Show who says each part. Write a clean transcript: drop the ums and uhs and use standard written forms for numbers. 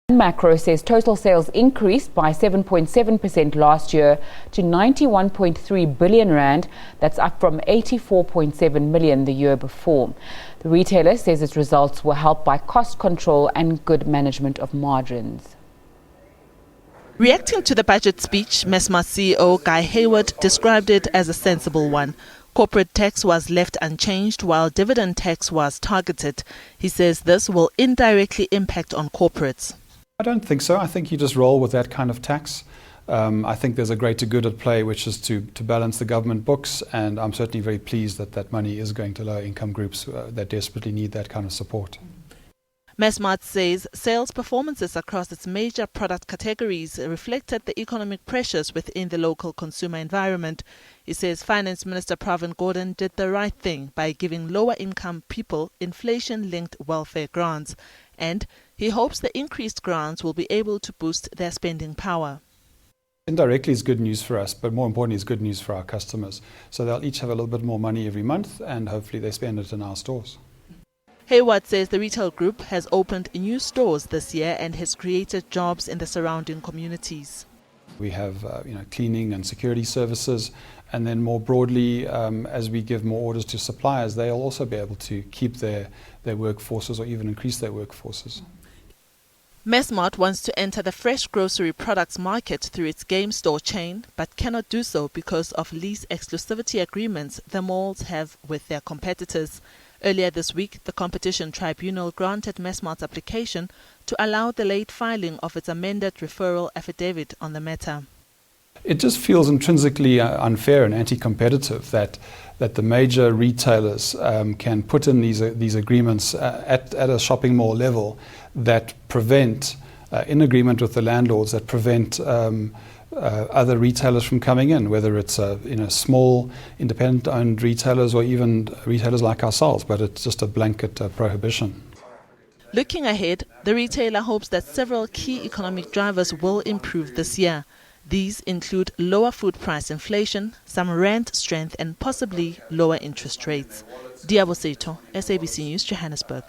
Speaker 1: Makro says total sales increased by 7.7% last year to 91.3 billion rand. That's up from 84.7 million the year before. The retailer says its results were helped by cost control and good management of margins.
Speaker 2: Reacting to the budget speech, Massmart CEO Guy Hayward described it as a sensible one. Corporate tax was left unchanged while dividend tax was targeted. He says this will indirectly impact on corporates.
Speaker 3: I don't think so. I think you just roll with that kind of tax. I think there's a greater good at play, which is to balance the government books, and I'm certainly very pleased that that money is going to lower income groups that desperately need that kind of support.
Speaker 2: Massmart says sales performances across its major product categories reflected the economic pressures within the local consumer environment. He says Finance Minister Pravin Gordhan did the right thing by giving lower income people inflation-linked welfare grants, and he hopes the increased grants will be able to boost their spending power.
Speaker 3: Indirectly is good news for us, but more importantly is good news for our customers. So they'll each have a little bit more money every month, and hopefully they spend it in our stores.
Speaker 2: Hayward says the retail group has opened new stores this year and has created jobs in the surrounding communities.
Speaker 3: We have cleaning and security services, and then more broadly, as we give more orders to suppliers, they'll also be able to keep their workforces or even increase their workforces.
Speaker 2: Massmart wants to enter the fresh grocery products market through its game store chain, but cannot do so because of lease exclusivity agreements the malls have with their competitors. Earlier this week, the Competition Tribunal granted Massmart's application to allow the late filing of its amended referral affidavit on the matter.
Speaker 3: It just feels intrinsically unfair and anti-competitive that the major retailers can put in these agreements at a shopping mall level that prevent, in agreement with the landlords, that prevent other retailers from coming in, whether it's small independent-owned retailers or even retailers like ourselves, but it's just a blanket prohibition.
Speaker 2: Looking ahead, the retailer hopes that several key economic drivers will improve this year. These include lower food price inflation, some rand strength and possibly lower interest rates. Diabo Seto, SABC News, Johannesburg.